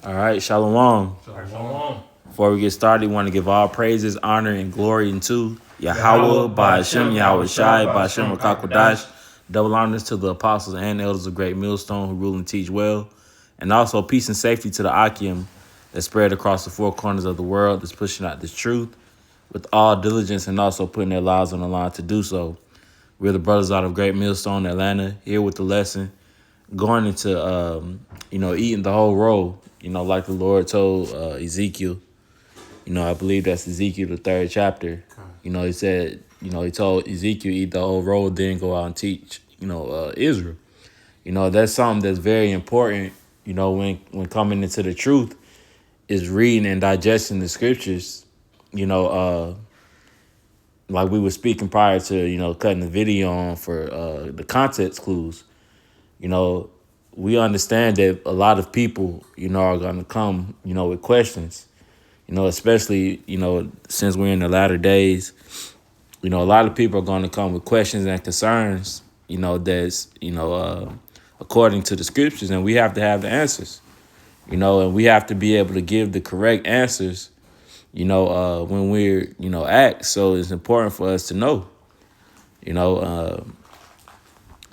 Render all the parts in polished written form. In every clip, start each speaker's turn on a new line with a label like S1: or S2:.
S1: All right, Shalom.
S2: Shalom.
S1: Before we get started, we want to give all praises, honor, and glory unto Yahweh, by Hashem, Yahweh Shai, by Hashem, Rakakwadash. Double honors to the apostles and elders of Great Millstone who rule and teach well. And also peace and safety to the Akim that spread across the four corners of the world that's pushing out this truth with all diligence and also putting their lives on the line to do so. We're the brothers out of Great Millstone, Atlanta, here with the lesson, going into, eating the whole roll, like the Lord told Ezekiel. I believe that's Ezekiel, the 3rd chapter. He said, he told Ezekiel, eat the whole roll, then go out and teach, Israel. That's something that's very important, when coming into the truth, is reading and digesting the scriptures, like we were speaking prior to, cutting the video on for the context clues. We understand that a lot of people, are going to come, with questions, especially, since we're in the latter days, a lot of people are going to come with questions and concerns, that's, according to the scriptures, and we have to have the answers, and we have to be able to give the correct answers, when we're, asked. So it's important for us to know,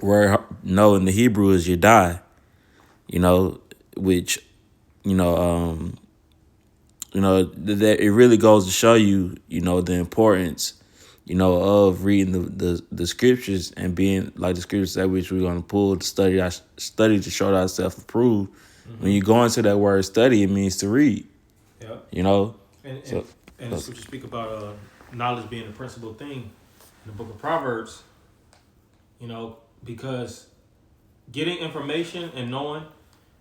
S1: word no in the Hebrew is Yadai, which, that it really goes to show you, the importance, of reading the scriptures and being like the scriptures that which we're going to pull to study to show ourselves approved. Mm-hmm. When you go into that word study, it means to read.
S2: Yeah. And the scriptures speak about knowledge being the principal thing in the book of Proverbs, because getting information and knowing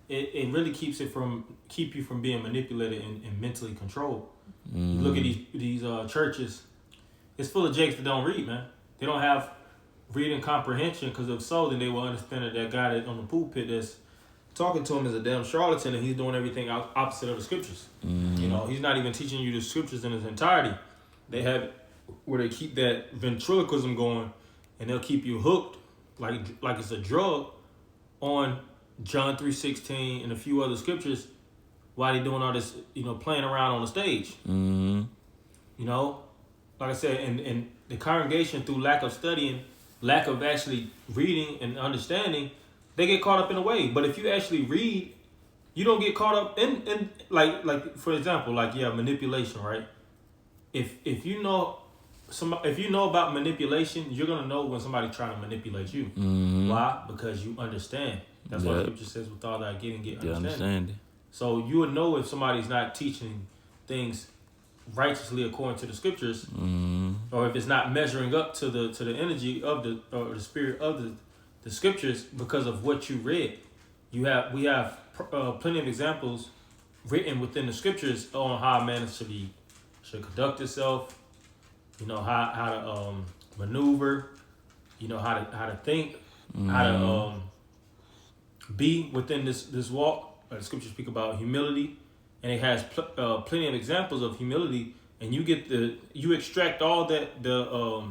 S2: it really keep you from being manipulated and mentally controlled. Mm. You look at these churches, it's full of jakes that don't read, man. They don't have reading comprehension, because if so, then they will understand that guy that on the pulpit that's talking to him is a damn charlatan, and he's doing everything opposite of the scriptures. Mm. He's not even teaching you the scriptures in its entirety. They have where they keep that ventriloquism going, and they'll keep you hooked like it's a drug on John 3:16 and a few other scriptures while they're doing all this, playing around on the stage. Mm-hmm. Like I said, and the congregation, through lack of studying, lack of actually reading and understanding, they get caught up in a way. But if you actually read, you don't get caught up in like for example, manipulation, right? If you know about manipulation, you're gonna know when somebody's trying to manipulate you. Mm-hmm. Why? Because you understand. That's what the scripture says, with all that get understanding. So you would know if somebody's not teaching things righteously according to the scriptures, mm-hmm. or if it's not measuring up to the energy of the spirit of the scriptures because of what you read. We have plenty of examples written within the scriptures on how a man should conduct itself, how to maneuver, how to think, mm-hmm. how to be within this walk. The scriptures speak about humility, and it has plenty of examples of humility, and you extract all that the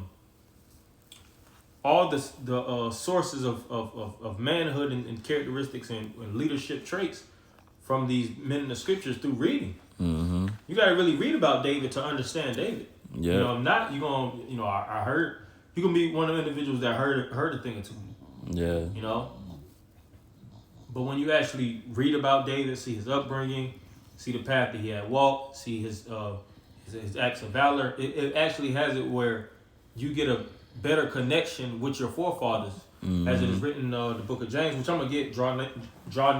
S2: sources of manhood and characteristics and leadership traits from these men in the scriptures through reading. Mm-hmm. You got to really read about David to understand David. Yeah. If not, you're gonna I heard you're gonna be one of the individuals that heard a thing or two. Yeah. But when you actually read about David, see his upbringing, see the path that he had walked, see his acts of valor, it actually has it where you get a better connection with your forefathers, mm-hmm. as it is written in the book of James, which I'm gonna get draw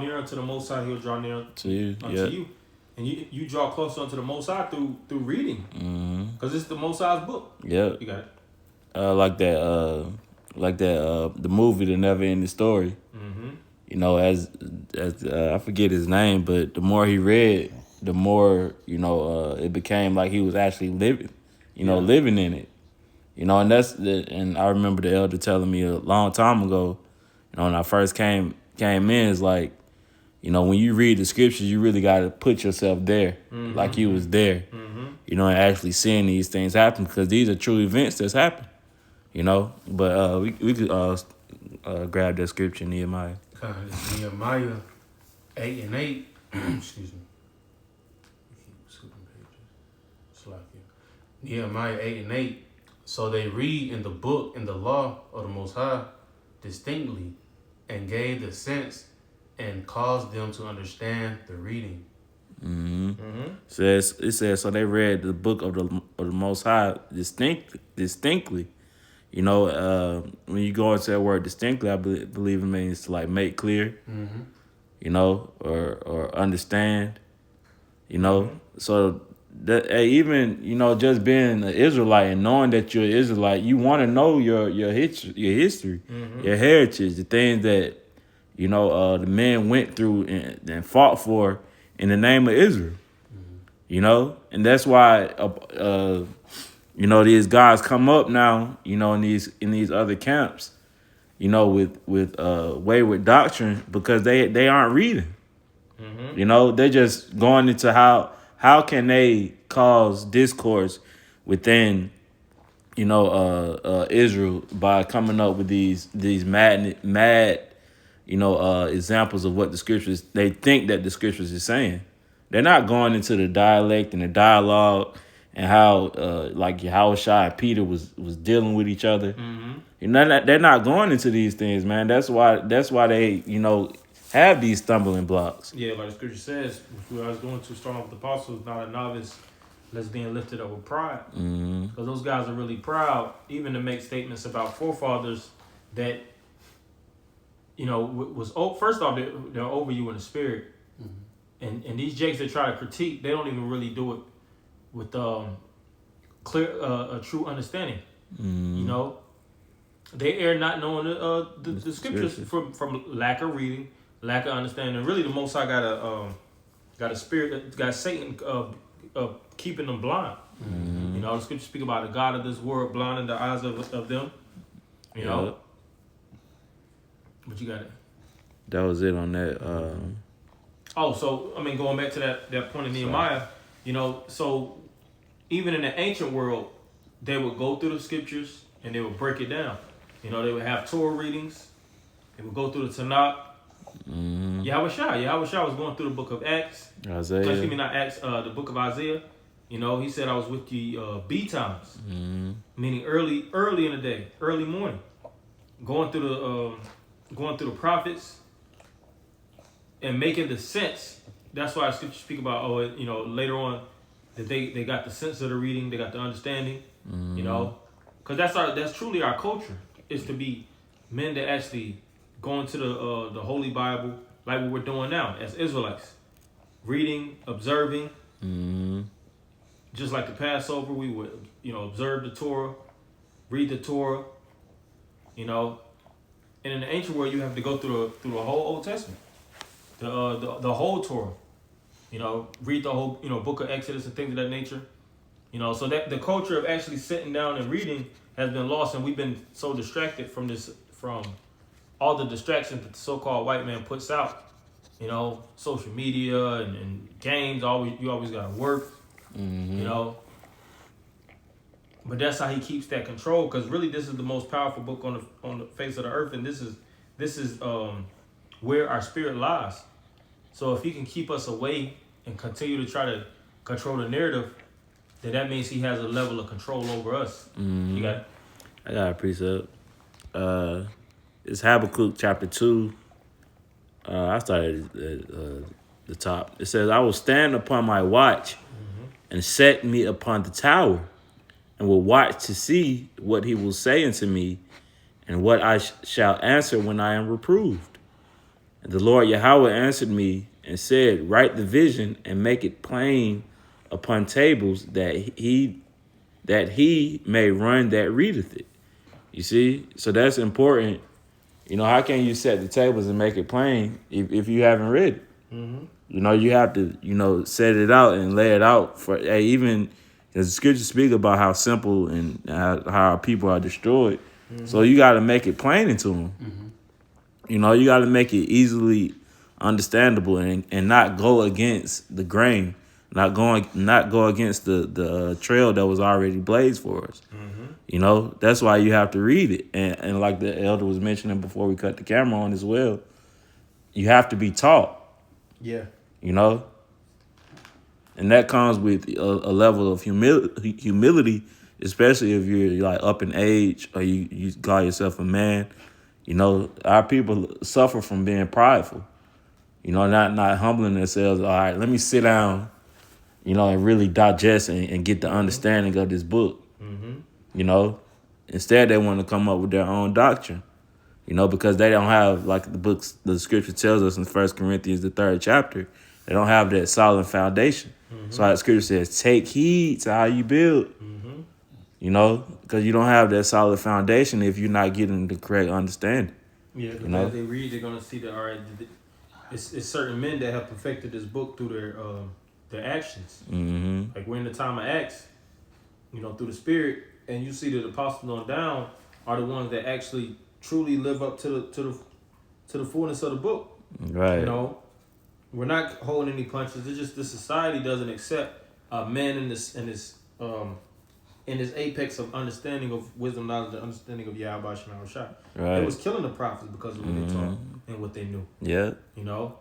S2: near unto the Most High, He'll draw near to you, unto you, and you draw closer unto the Most High through reading, because it's the Most High's book. Yeah, you got it. Like that, the movie, The Never Ending Story. Mm-hmm. As I forget his name, but the more he read, the more it became like he was actually living, living in it. And and I remember the elder telling me a long time ago, when I first came in, it's like, when you read the scriptures, you really got to put yourself there, mm-hmm. like you was there, mm-hmm. And actually seeing these things happen, because these are true events that's happened, But we could grab that scripture, Nehemiah.
S3: Nehemiah 8:8. Excuse me. Nehemiah 8:8. So they read in the book, in the law of the Most High, distinctly, and gave the sense and caused them to understand the reading.
S1: It says so they read the book of the Most High distinctly. You know, when you go into that word distinctly, I believe it means to like make clear. You know, or understand. You know, so that even just being an Israelite and knowing that you're an Israelite, you want to know your history, your heritage, the things that the men went through and fought for in the name of Israel. You know, and that's why these guys come up now. In these other camps. With wayward doctrine because they aren't reading. They're just going into how can they cause discourse within Israel by coming up with these mad examples of what the scriptures they think that the scriptures is saying. They're not going into the dialect and the dialogue and how like Yahushua and Peter was dealing with each other. They're not going into these things, man. That's why they have these stumbling blocks.
S2: Yeah, like the scripture says, if I was going to start off with the apostles, not a novice, that's being lifted up with pride. Because those guys are really proud, even to make statements about forefathers that, was first off, they're over you in the spirit. And these jakes that try to critique, they don't even really do it with clear, a true understanding. They err not knowing the scriptures from lack of reading, lack of understanding. And really, the Most High got a spirit, got Satan keeping them blind. The scriptures speak about the God of this world blinding the eyes of them. But you got it.
S1: That was it on that.
S2: Going back to that point of Nehemiah, so even in the ancient world, they would go through the scriptures and they would break it down. They would have Torah readings. They would go through the Tanakh. Yahushua was going through the book of Acts.
S1: Isaiah.
S2: Excuse me, not Acts, the book of Isaiah. He said, I was with you B times, meaning early in the day, early morning, going through the prophets and making the sense. That's why scriptures speak about later on that they got the sense of the reading, they got the understanding, because that's truly our culture, is to be men that actually go into the Holy Bible like what we're doing now as Israelites, reading, observing. Just like the Passover, we would observe the Torah, read the Torah, and in the ancient world you have to go through the whole Old Testament, the whole Torah, read the whole book of Exodus and things of that nature, so that the culture of actually sitting down and reading has been lost, and we've been so distracted from all the distractions that the so-called white man puts out, social media and games. You always gotta work, but that's how he keeps that control, because really this is the most powerful book on the face of the earth, and this is where our spirit lies. So if he can keep us away and continue to try to control the narrative, then that means he has a level of control over us. You got it?
S1: I got a precept. It's Habakkuk chapter 2. I started at the top. It says, I will stand upon my watch and set me upon the tower, and will watch to see what he will say unto me, and what I shall answer when I am reproved. And the Lord Yahweh answered me and said, write the vision and make it plain upon tables, that he may run that readeth it. You see? So that's important. How can you set the tables and make it plain if you haven't read it? You have to, set it out and lay it out for even as the scriptures speak about how simple and how our people are destroyed. So you got to make it plain to them. You got to make it easily understandable and not go against the grain, not go against the trail that was already blazed for us. That's why you have to read it. And like the elder was mentioning before we cut the camera on as well, you have to be taught.
S2: Yeah.
S1: And And that comes with a level of humility, especially if you're like up in age or you call yourself a man. You know, our people suffer from being prideful. You know, not humbling themselves. All right, let me sit down, you know, and really digest and get the understanding of this book. You know, instead they want to come up with their own doctrine. You know, because they don't have, like the scripture tells us in 1 Corinthians, the 3rd chapter, they don't have that solid foundation. So like the scripture says, take heed to how you build. You know, because you don't have that solid foundation if you're not getting the correct understanding.
S2: Yeah, because
S1: You know?
S2: as they read, they're gonna see that all right, it's certain men that have perfected this book through their actions. Like we're in the time of Acts, you know, through the Spirit, and you see that the apostles on down are the ones that actually truly live up to the fullness of the book.
S1: Right.
S2: You know, we're not holding any punches. It's just the society doesn't accept a man in this apex of understanding of wisdom, knowledge, and understanding of Yahweh Shema Shai.
S1: Right.
S2: It was killing the prophets because of what they taught and what they knew.
S1: Yeah.
S2: You know,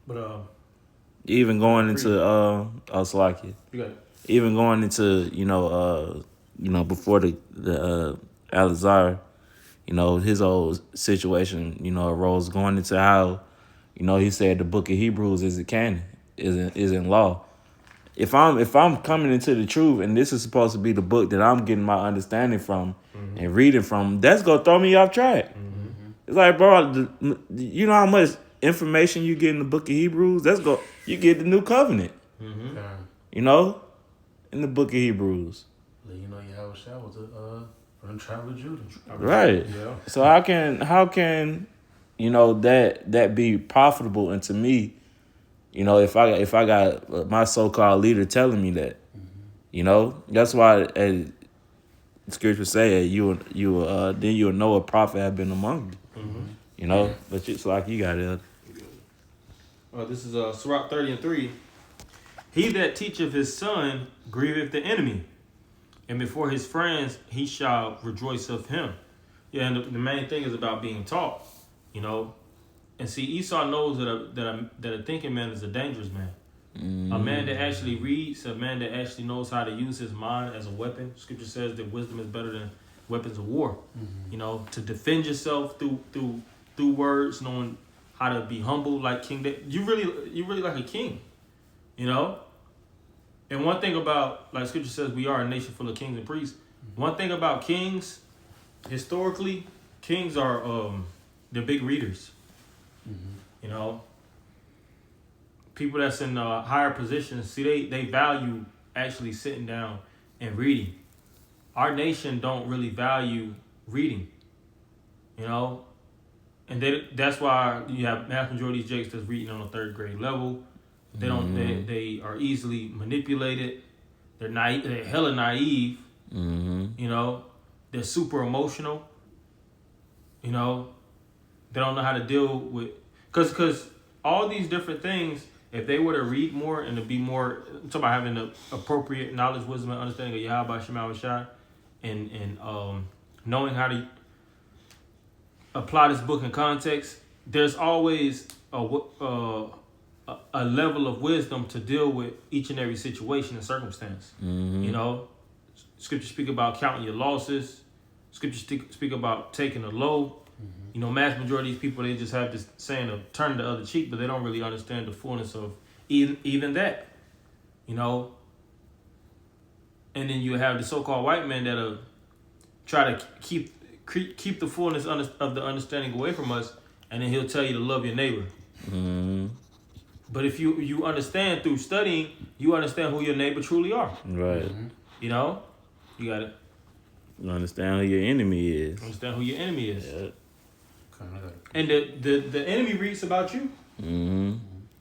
S2: but
S1: Even going into Slakia.
S2: you got it.
S1: Even going into before the Alazar, you know, his old situation, you know, arose going into how, you know, he said the book of Hebrews isn't canon, isn't law. If I'm coming into the truth and this is supposed to be the book that I'm getting my understanding from and reading from, that's gonna throw me off track. It's like, bro, you know how much information you get in the book of Hebrews? You get the new covenant. You know, in the book of Hebrews.
S3: You know, Yahweh Shah was from the tribe of Judah.
S1: Right.
S2: Yeah.
S1: So how can you know that be profitable? And to me, you know, if I got my so-called leader telling me that, you know, that's why as scripture say then you'll know a prophet have been among you. You know, but it's like you got it.
S2: This is Sirach 30:3. He that teacheth his son grieveth the enemy, and before his friends he shall rejoice of him. Yeah, and the main thing is about being taught, you know. And see, Esau knows that a thinking man is a dangerous man. A man that actually reads, a man that actually knows how to use his mind as a weapon. Scripture says that wisdom is better than weapons of war. You know, to defend yourself through words, knowing how to be humble like King David. You really like a king, you know. And one thing about, like Scripture says, we are a nation full of kings and priests. One thing about kings, historically, kings are they're big readers. You know, people that's in higher positions, see, they value actually sitting down and reading. Our nation don't really value reading, you know, and that's why you have mass majority of these jakes that's reading on a 3rd grade level. They don't. They are easily manipulated. They're naive. They're hella naive. You know, they're super emotional. You know, they don't know how to deal with because all these different things. If they were to read more and to be more, I'm talking about having the appropriate knowledge, wisdom, and understanding of Yahweh Shema Shai, and knowing how to apply this book in context, there's always a level of wisdom to deal with each and every situation and circumstance. You know, Scripture speak about counting your losses. Scripture speak about taking a low. You know, mass majority of these people, they just have this saying of turning the other cheek, but they don't really understand the fullness of even that. You know, and then you have the so-called white man that'll try to keep the fullness of the understanding away from us, and then he'll tell you to love your neighbor. But if you understand through studying, you understand who your neighbor truly are.
S1: Right.
S2: You know, you got to
S1: understand who your enemy is.
S2: Understand who your enemy is.
S1: Yeah.
S2: And the enemy reads about you. You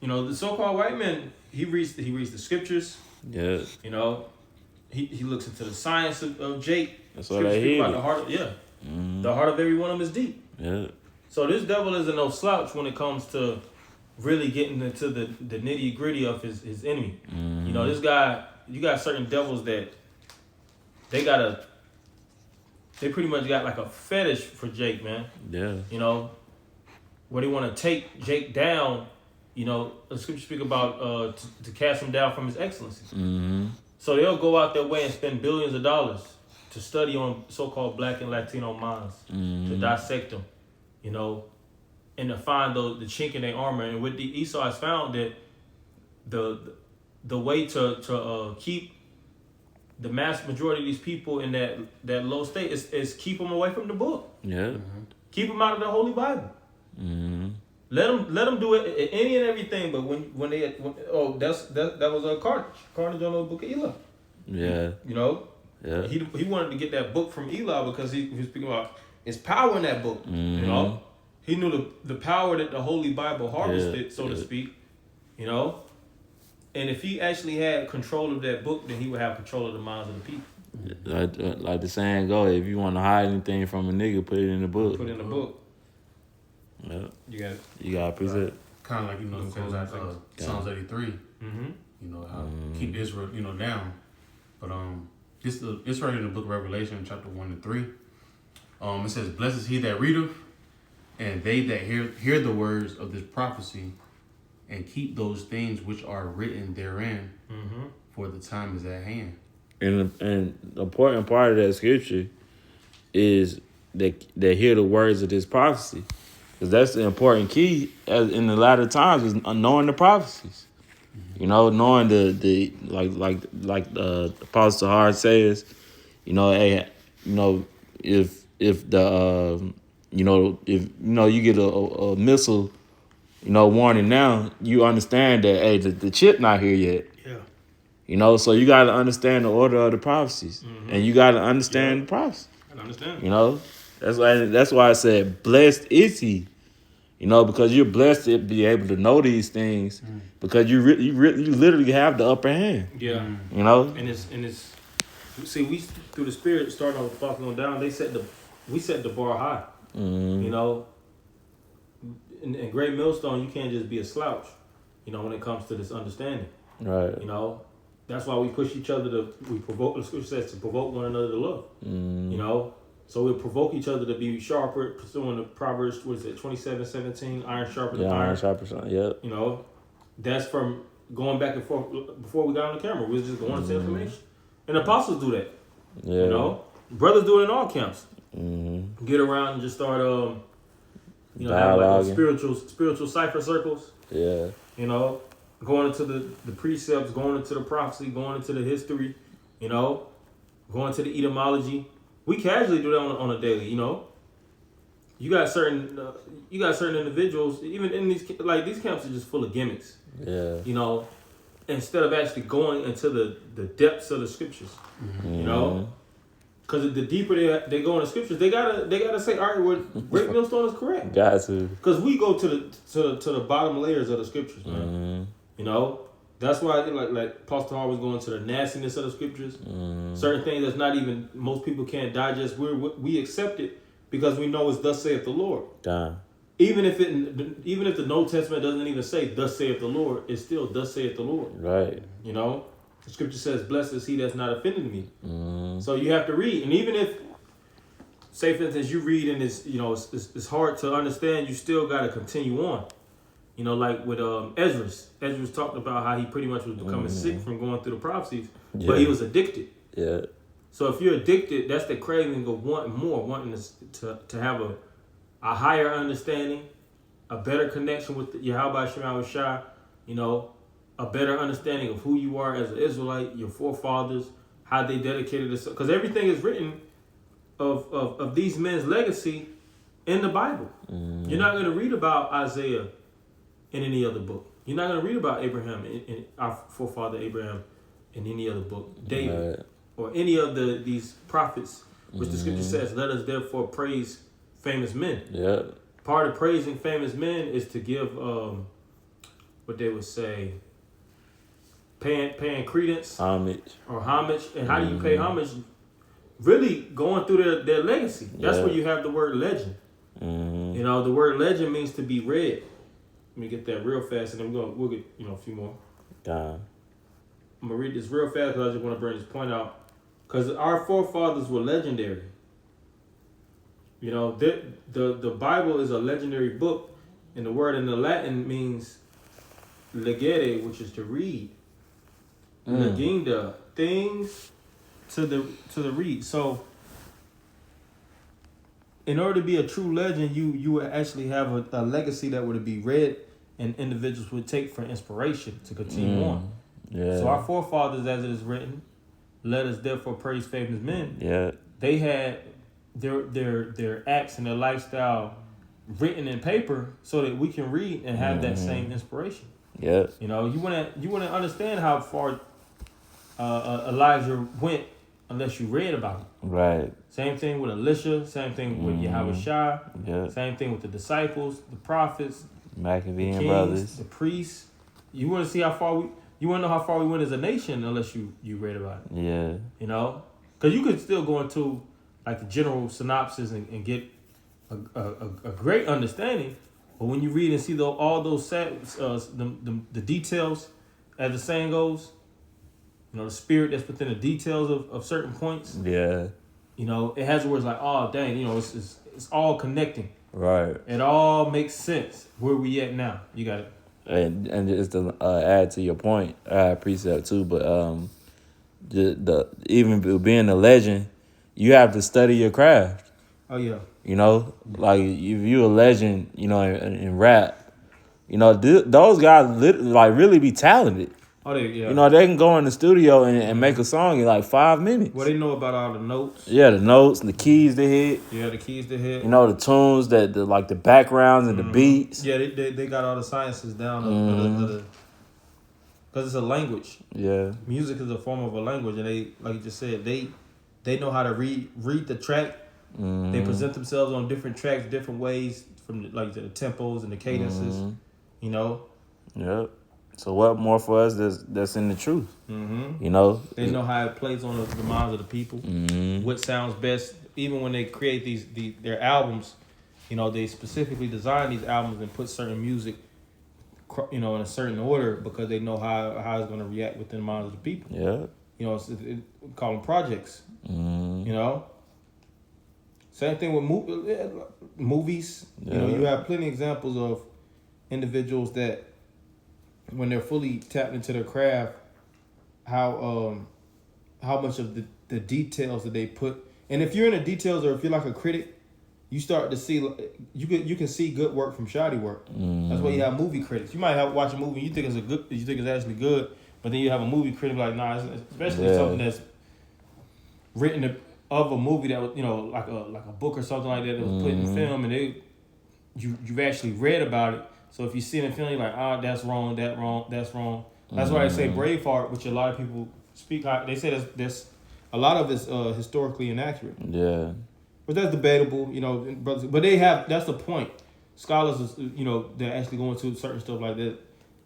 S2: know, the so-called white man, he reads the scriptures.
S1: Yeah.
S2: You know, he looks into the science of Jake.
S1: That's what I hear.
S2: The heart, the heart of every one of them is deep.
S1: Yeah.
S2: So this devil isn't no slouch when it comes to really getting into the nitty gritty of his enemy. You know, this guy, you got certain devils that they pretty much got like a fetish for Jake, man.
S1: Yeah.
S2: You know, where they want to take Jake down You know, the scripture speak about to cast him down from his excellencies.
S1: Mm-hmm.
S2: So they'll go out their way and spend billions of dollars to study on so-called black and Latino minds, to dissect them, you know, and to find the chink in their armor. And with the Esau has found that the way to keep the mass majority of these people in that low state is keep them away from the book.
S1: Yeah.
S2: Keep them out of the Holy Bible.
S1: Mm-hmm.
S2: Let them do it any and everything. But when that was a Carnage on the book of Eli.
S1: Yeah.
S2: You know.
S1: Yeah.
S2: He wanted to get that book from Eli because he was speaking about his power in that book.
S1: Mm-hmm.
S2: You know. He knew the power that the Holy Bible harvested, so to speak. You know. And if he actually had control of that book, then he would have control of the minds of the people.
S1: Like the saying go, if you want to hide anything from a nigga, put it in the book.
S2: Put it in the book.
S1: Yeah.
S2: You got it.
S1: You gotta present.
S3: Kind of like, you know, it goes out Psalms 83.
S2: Mm-hmm.
S3: You know, how keep Israel, you know, down. But it's right in the book of Revelation, chapter 1 and 3. It says, "Blessed is he that readeth, and they that hear the words of this prophecy, and keep those things which are written therein, for the time is at hand."
S1: And the important part of that scripture is that they hear the words of this prophecy, because that's the important key. As in the latter times, is knowing the prophecies. You know, knowing the like the Apostle Hard says, you know, hey, you know, if the you know, if you know you get a missile, you know, warning now, you understand that hey, the chip not here yet.
S2: Yeah.
S1: You know, so you got to understand the order of the prophecies, and you got to understand the prophecy.
S2: I understand.
S1: You know, that's why I said blessed is he. You know, because you're blessed to be able to know these things, because you literally have the upper hand.
S2: Yeah.
S1: You know,
S2: And it's see, we through the Spirit starting off walking on down. We set the bar high. You know, in Great Millstone, you can't just be a slouch. You know, when it comes to this understanding.
S1: right?
S2: You know, that's why we push each other we provoke. The scripture says to provoke one another to love. You know, so we provoke each other to be sharper, pursuing the Proverbs. What is it? 27:17. Iron sharper than iron.
S1: Sharper, yep.
S2: You know, that's from going back and forth before we got on the camera. We was just going to information, and apostles do that.
S1: Yeah.
S2: You know, brothers do it in all camps.
S1: Mm-hmm.
S2: Get around and just start, you know, have like spiritual cipher circles.
S1: Yeah.
S2: You know, going into the precepts, going into the prophecy, going into the history. You know, going to the etymology. We casually do that on a daily. You know, you got certain individuals, even in these camps are just full of gimmicks.
S1: Yeah.
S2: You know, instead of actually going into the depths of the scriptures. You know. Because the deeper they go in the scriptures, they gotta say, all right, well, Great Millstone is correct.
S1: Got to.
S2: Because we go to the bottom layers of the scriptures, man. You know, that's why like Pastor Hart was going to the nastiness of the scriptures. Certain things that's not even most people can't digest. We accept it because we know it's thus saith the Lord.
S1: Damn.
S2: Even if the New Testament doesn't even say thus saith the Lord, it's still thus saith the Lord.
S1: Right.
S2: You know. The scripture says, "Blessed is he that's not offended me." So you have to read, and even if, say for instance, you read and it's hard to understand, you still got to continue on. You know, like with Ezra's talked about how he pretty much was becoming sick from going through the prophecies, but he was addicted.
S1: Yeah.
S2: So if you're addicted, that's the craving of wanting more, wanting to have a higher understanding, a better connection with Yahweh Shem Shai, you know. A better understanding of who you are as an Israelite, your forefathers, how they dedicated this, because everything is written of these men's legacy in the Bible. You're not going to read about Isaiah in any other book. You're not going to read about Abraham in our forefather Abraham in any other book, David, or any of these prophets, which the scripture says, "Let us therefore praise famous men."
S1: Yeah.
S2: Part of praising famous men is to give what they would say. Paying credence, homage, and how do you pay homage? Really going through their legacy. That's where you have the word legend. You know, the word legend means to be read. Let me get that real fast, and then we'll get a few more. I'm gonna read this real fast because I just want to bring this point out. Because our forefathers were legendary. You know, the Bible is a legendary book, and the word in the Latin means legere, which is to read. Leginda, things to the read. So in order to be a true legend, you would actually have a legacy that would be read and individuals would take for inspiration to continue on.
S1: Yeah.
S2: So our forefathers, as it is written, let us therefore praise famous men.
S1: Yeah.
S2: They had their acts and their lifestyle written in paper so that we can read and have that same inspiration.
S1: Yeah.
S2: You know, you wouldn't understand how far Elijah went unless you read about it.
S1: Right.
S2: Same thing with Elisha. Same thing with Yahweh Shai.
S1: Yeah.
S2: Same thing with the disciples, the prophets, the
S1: Maccabean
S2: kings,
S1: brothers.
S2: the priests. You want to see how far you want to know how far we went as a nation unless you read about it.
S1: Yeah.
S2: You know, because you could still go into like the general synopsis and get a great understanding, but when you read and see all those the details, as the saying goes, you know, the spirit that's within the details of certain points.
S1: Yeah.
S2: You know, it has words like, oh dang, you know, it's all connecting.
S1: Right.
S2: It all makes sense. Where we at now? You got it.
S1: And just to add to your point, I precept too, but the even being a legend, you have to study your craft.
S2: Oh yeah.
S1: You know, like if you a legend, you know, in rap, you know, those guys really be talented.
S2: Oh, yeah.
S1: You know, they can go in the studio and make a song in like 5 minutes.
S2: Well, they know about all the notes.
S1: Yeah, the notes, the keys to hit.
S2: Yeah, the keys to hit.
S1: You know, the tunes, the backgrounds and the beats.
S2: Yeah, they got all the sciences down. Because it's a language.
S1: Yeah.
S2: Music is a form of a language, and they, like you just said, they know how to read the track. They present themselves on different tracks, different ways, from the tempos and the cadences. You know.
S1: Yep. So what more for us that's in the truth? You know,
S2: they know how it plays on the minds of the people. What sounds best, even when they create their albums. You know, they specifically design these albums and put certain music, you know, in a certain order because they know how it's going to react within the minds of the people.
S1: Yeah.
S2: You know, we call them projects. You know. Same thing with movies.
S1: Yeah.
S2: You know, you have plenty of examples of individuals that, when they're fully tapped into their craft, how much of the details that they put. And if you're in the details, or if you're like a critic, you start to see you can see good work from shoddy work. That's why you have movie critics. You might watch a movie, you think it's actually good, but then you have a movie critic like, nah, especially something that's written of a movie that was, you know, like a book or something like that was put in film, and you've actually read about it. So if you see it in film, you're like, that's wrong, that's wrong. That's why I say Braveheart, which a lot of people speak like. They say there's a lot of it's historically inaccurate.
S1: Yeah.
S2: But that's debatable, you know. But that's the point. Scholars, you know, they're actually going to certain stuff like that.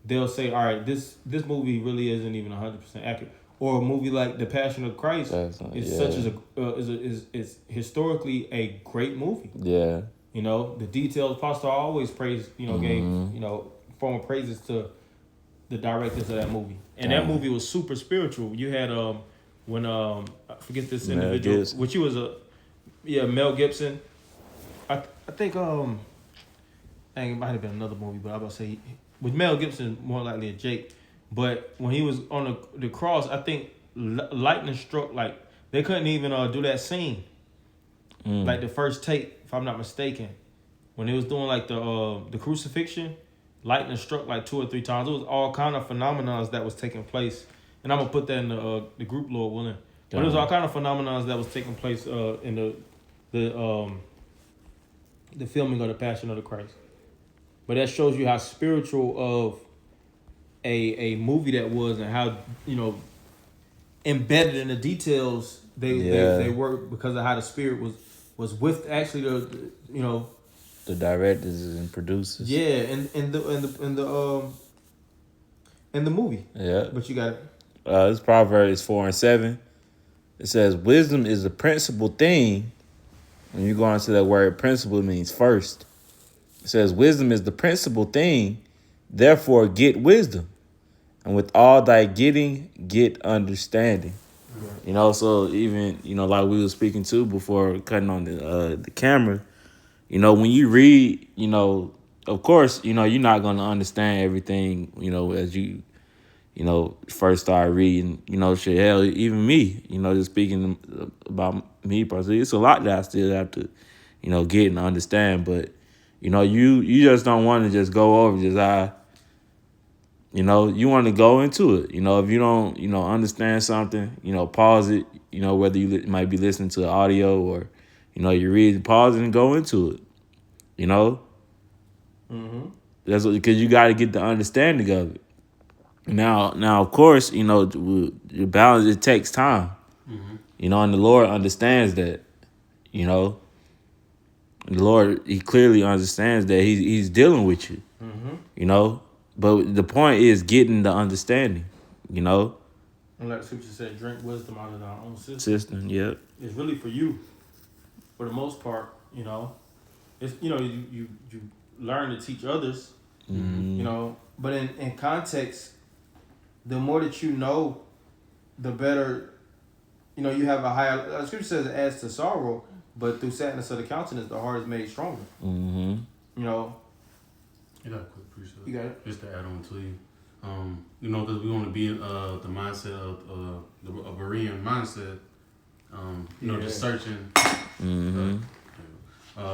S2: They'll say, all right, this movie really isn't even 100% accurate. Or a movie like The Passion of Christ is historically a great movie.
S1: Yeah.
S2: You know, the details. Pastor always praised, you know, gave, you know, formal praises to the directors of that movie. And that movie was super spiritual. You had when I forget this individual, which he was Mel Gibson. I think it might have been another movie, but I was about to say with Mel Gibson, more likely a Jake. But when he was on the cross, I think lightning struck. Like they couldn't even do that scene. Like the first take, if I'm not mistaken, when they was doing like the crucifixion, lightning struck like 2 or 3 times. It was all kind of phenomena that was taking place, and I'm gonna put that in the group, Lord willing. But it was all kind of phenomena that was taking place in the filming of the Passion of the Christ. But that shows you how spiritual of a movie that was, and how, you know, embedded in the details they were, because of how the spirit was with actually the directors and producers. Yeah, in the movie.
S1: Yeah.
S2: But you got
S1: it's Proverbs 4:7. It says, wisdom is the principal thing. When you go into that word, principle means first. It says, wisdom is the principal thing. Therefore, get wisdom. And with all thy getting, get understanding. Yeah. You know, so even, you know, like we were speaking to before cutting on the camera, you know, when you read, you know, of course, you're not going to understand everything, as you first start reading, shit, hell, even me, just speaking about me personally, it's a lot that I still have to, get and understand. But, you just don't want to just go over you want to go into it. If you don't, understand something, pause it, whether you might be listening to audio or, you read, pause it and go into it,
S2: Mm-hmm.
S1: That's because you got to get the understanding of it. Now, of course, the balance, it takes time, and the Lord understands that, the Lord, he clearly understands that he's dealing with you, but the point is getting the understanding,
S2: And like the scripture said, drink wisdom out of our own
S1: system, yep.
S2: It's really for you, for the most part, It's, you learn to teach others, but in context, the more that you know, the better, you have a higher, the scripture says it adds to sorrow, but through sadness of the countenance, the heart is made stronger.
S1: Mm-hmm.
S3: You got a quick precept.
S2: You got it?
S3: Just to add on to you. Because we want to be in the mindset of a Berean mindset. Just searching.
S1: Mm-hmm.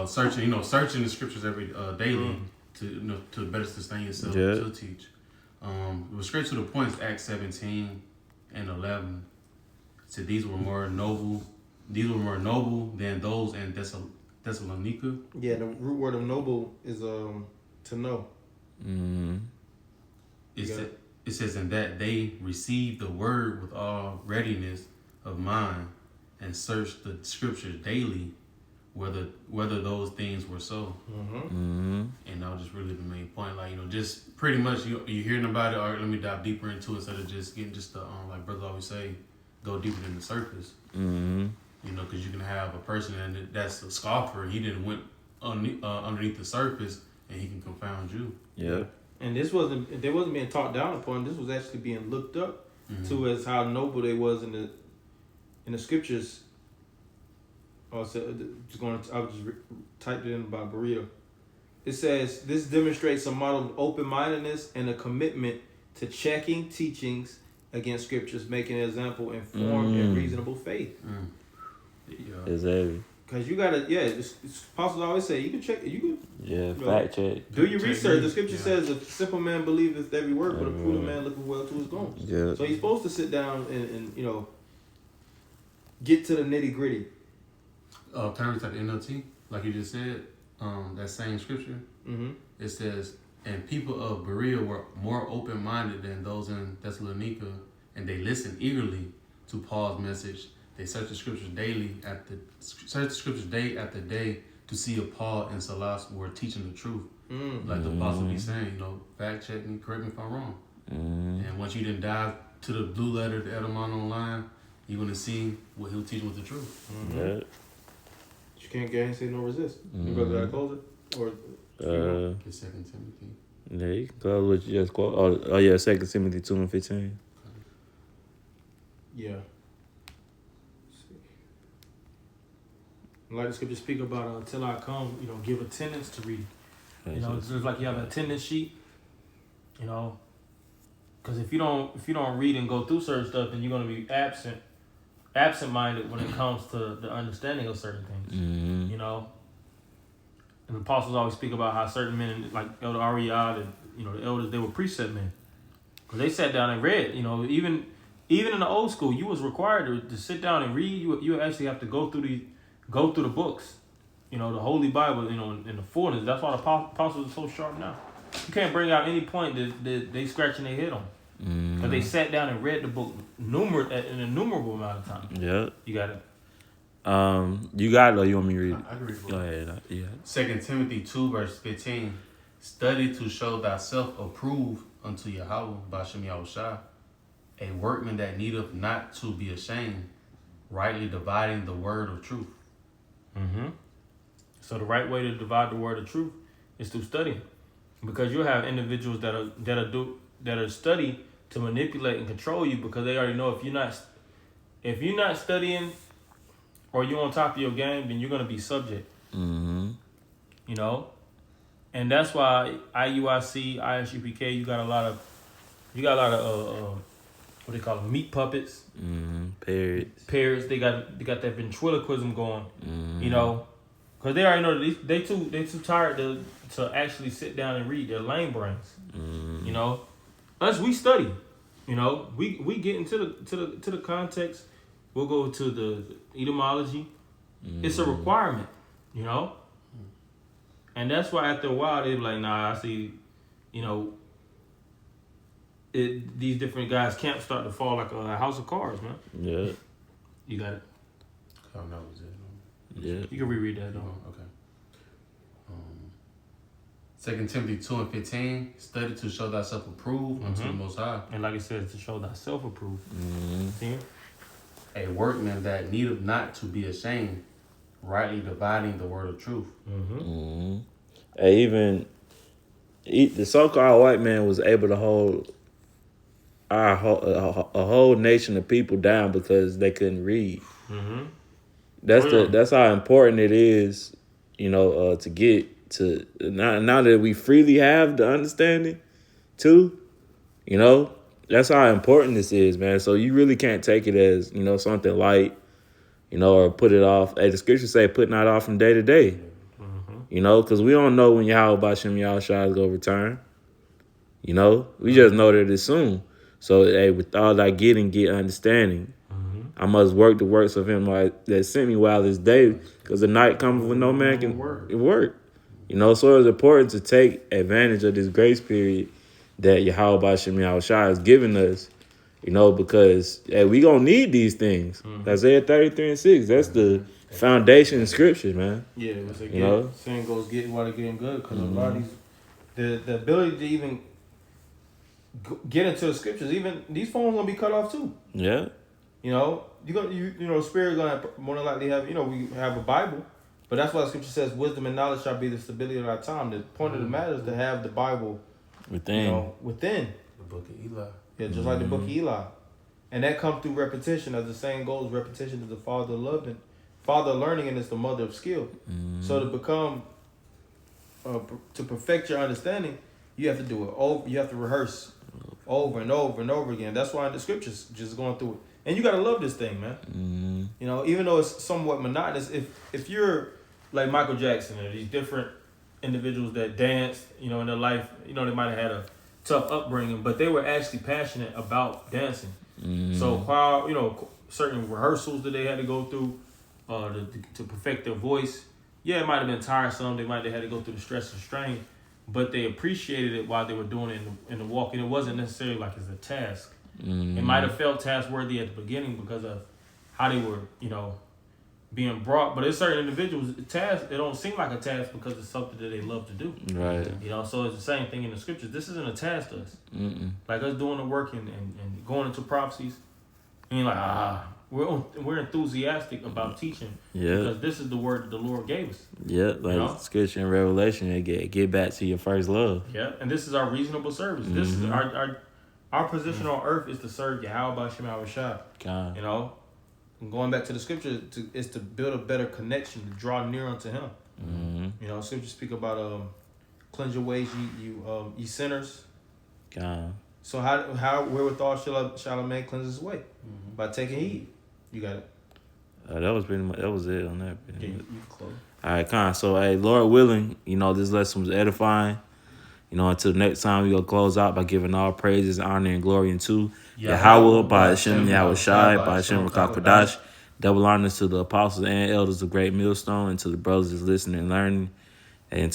S3: Searching the scriptures every daily to better sustain yourself to teach. It was straight to the point. It's Acts 17 and 11. It said these were more noble than those in Thessalonica.
S2: Yeah, the root word of noble is to know.
S1: Mm-hmm.
S3: It says in that they received the word with all readiness of mind and searched the scriptures daily whether those things were so. And that was just really the main point. Like, just pretty much you hearing about it, all right, let me dive deeper into it instead of just getting just the, like brother always say, go deeper than the surface. Because you can have a person that's a scoffer, he didn't went underneath the surface and he can confound you.
S1: Yeah.
S2: And they wasn't being talked down upon. This was actually being looked up to as how noble they was in the scriptures. I was just typed it in by Berea. It says this demonstrates a model of open-mindedness and a commitment to checking teachings against scriptures, making an example informed and reasonable faith.
S3: Yeah.
S1: Exactly.
S2: Because you gotta, apostles always say you can check,
S1: fact check.
S2: Do your research. The scripture says a simple man believeth every word, but a prudent man looketh well to his goings.
S1: Yeah.
S2: So he's supposed to sit down and get to the nitty gritty.
S3: Terms at the NLT, like you just said, that same scripture, it says, and people of Berea were more open-minded than those in Thessalonica, and they listened eagerly to Paul's message. They searched the scriptures day after day to see if Paul and Silas were teaching the truth. Like the apostle be saying, fact check me, correct me if I'm wrong. And once you didn't dive to the blue letter, the Edelman online, you're going to see what he'll teach with the truth.
S1: Yeah.
S2: You can't gainsay nor resist. You brother gotta close it? Or
S3: It's 2 Timothy.
S1: Yeah, you can close what you just quote. Oh yeah, 2 Timothy 2:15.
S2: Yeah. Like the scripture speak about until I come, give attendance to read. It's just like you have an attendance sheet. Because if you don't read and go through certain stuff, then you're gonna be absent-minded when it comes to the understanding of certain things. And the apostles always speak about how certain men, like Elder Ariad and the elders, they were precept men, because they sat down and read. Even in the old school, you was required to sit down and read. You actually have to go through the books, the Holy Bible, in the fullness. That's why the apostles are so sharp now. You can't bring out any point that they scratching their head on. Because they sat down and read the book an innumerable amount of time.
S1: Yeah.
S2: You got it.
S1: You got it, or you want me to read it?
S3: I can read it.
S1: Go ahead. Yeah.
S3: 2 Timothy 2 verse 15. Study to show thyself approved unto Yahweh by Shem Yahushua, a workman that needeth not to be ashamed, rightly dividing the word of truth.
S2: So the right way to divide the word of truth is through studying, because you'll have individuals that are study to manipulate and control you, because they already know if you're not studying or you're on top of your game, then you're gonna be subject. And that's why IUIC, ISUPK, you got a lot of what they call them, meat puppets, parrots. They got that ventriloquism going, you know, because they already know that they too tired to actually sit down and read. They're lame brains, you know. Us, we study, you know. We get into the context. We'll go to the etymology. It's a requirement, you know. And that's why after a while they be like, nah, I see, you know, these different guys' camps start to fall like a house of cards, man.
S1: Yeah.
S2: You got it.
S3: Oh, that was it.
S1: Yeah.
S2: You can reread that, though.
S3: Okay. 2 Timothy 2:15, study to show thyself approved unto the Most High.
S2: And like I said, to show thyself approved. See?
S3: A workman that needeth not to be ashamed, rightly dividing the word of truth.
S1: Hey, even the so-called white man was able to hold a whole nation of people down because they couldn't read. That's how important it is, you know, to get to now that we freely have the understanding too, you know, that's how important this is, man. So you really can't take it as, you know, something light, you know, or put it off. Hey, the scriptures say put not off from day to day, you know, because we don't know when Yahweh B'Shem Yahushua is going to return. You know, we just know that it's soon. So, hey, with all that get understanding, I must work the works of him that sent me while this day, because the night cometh when no man can work. You know, so it's important to take advantage of this grace period that Yahweh B'Shem Yahushua has given us, you know, because hey, we going to need these things. Isaiah 33:6, that's the foundation in scriptures, man.
S2: Yeah, it's like,
S1: you know?
S2: saying goes getting while they're getting good, because a lot of these, the ability to even get into the scriptures, even these phones going to be cut off too.
S1: Yeah.
S2: You know, you know, spirit gonna more than likely have, you know, we have a Bible, but that's why the scripture says wisdom and knowledge shall be the stability of our time. The point of the matter is to have the Bible
S1: Within.
S2: You know, within.
S3: The book of Eli.
S2: Yeah, just like the book of Eli. And that comes through repetition. As the saying goes, repetition is the father of learning, and it's the mother of skill. So to become, to perfect your understanding, you have to do it over. You have to rehearse over and over and over again. That's why in the scriptures, just going through it. And you got to love this thing, man. You know, even though it's somewhat monotonous, if you're like Michael Jackson or these different individuals that dance, you know, in their life, you know, they might have had a tough upbringing, but they were actually passionate about dancing. So while, you know, certain rehearsals that they had to go through to perfect their voice, yeah, it might have been tiresome. They might have had to go through the stress and strain, but they appreciated it while they were doing it in the walk. And it wasn't necessarily like it's a task. It might have felt task worthy at the beginning because of how they were, you know, being brought. But there's certain individuals, tasks, they don't seem like a task because it's something that they love to do.
S1: Right.
S2: You know, so it's the same thing in the scriptures. This isn't a task to us. Like us doing the work and going into prophecies. And like, we're enthusiastic about teaching.
S1: Yeah.
S2: Because this is the word that the Lord gave us.
S1: Yeah, like
S2: You know?
S1: scripture and revelation, get back to your first love.
S2: Yeah. And this is our reasonable service. This is our position on earth is to serve Yahweh B'Shem Yahushua.
S1: God.
S2: You know? And going back to the scripture is to build a better connection, to draw near unto him. You know, scripture speak about cleanse your ways, ye sinners.
S1: God.
S2: So how wherewithal shall a man cleanse his way? By taking heed. You got it.
S1: That was pretty much, that was it on that.
S2: Yeah, you can close.
S1: All right, Con. So, hey, Lord willing, you know, this lesson was edifying. You know, until next time, we're going to close out by giving all praises, honor, and glory unto Yahweh, B'Shem Yahushai, B'Shem Rakakwadash. Double honors to the apostles and elders of Great Millstone, and to the brothers that's listening and learning, and to